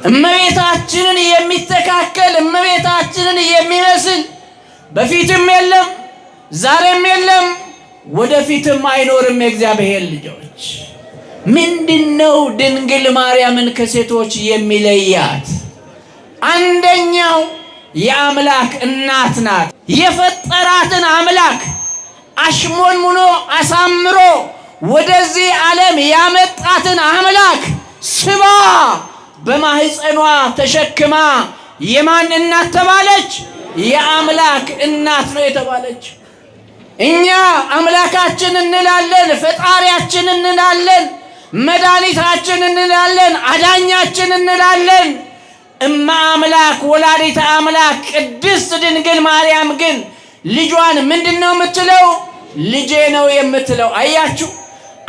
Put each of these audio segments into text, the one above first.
እመቤታችንን የሚተካከል እመቤታችንን የሚመስል በፊትም የለም፣ ዛሬም የለም፣ ወደፊትም አይኖርም። የእግዚአብሔር ልጆች ምንድነው ድንግል ማርያምን ከሴቶች የሚለያት? አንደኛው የአምላክ እናት ናት። የፈጠራትን አምላክ አሽሞንሙኖ አሳምሮ ወደዚህ ዓለም ያመጣትን አምላክ ስባ በማህፀኗ ተሸክማ የማን እናት ተባለች? የአምላክ እናት ነው የተባለች። እኛ አምላካችን እንላለን፣ ፈጣሪያችን እንላለን፣ መድኃኒታችን እንላለን፣ አዳኛችን እንላለን። እማ አምላክ ወላዲተ አምላክ ቅድስት ድንግል ማርያም ግን ልጇን ምንድነው የምትለው? ልጄ ነው የምትለው። አያችሁ፣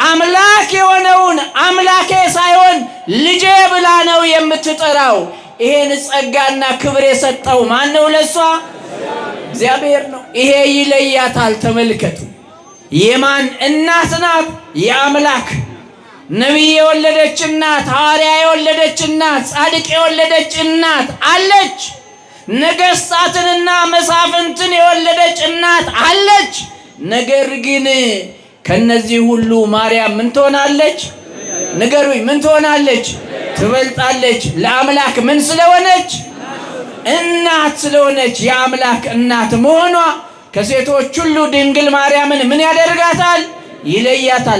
አምላክ የሆነውን አምላኬ ሳይሆን ልጄ ብላ ነው የምትጠራው። ይሄን ጸጋና ክብር የሰጠው ማን ነው? ለሷ እግዚአብሔር ነው። ይሄ ይለያታል። ተመልከቱ፣ የማን እናት ናት? የአምላክ ነቢይ የወለደች እናት፣ ሐዋርያ የወለደች እናት፣ ጻድቅ የወለደች እናት አለች። ነገሥታትንና መሳፍንትን የወለደች እናት አለች። ነገር ግን ከነዚህ ሁሉ ማርያም ምን ትሆናለች? ንገሩኝ፣ ምን ትሆናለች? ትበልጣለች። ለአምላክ ምን ስለሆነች? እናት ስለሆነች። የአምላክ እናት መሆኗ ከሴቶች ሁሉ ድንግል ማርያምን ምን ያደርጋታል? ይለያታል።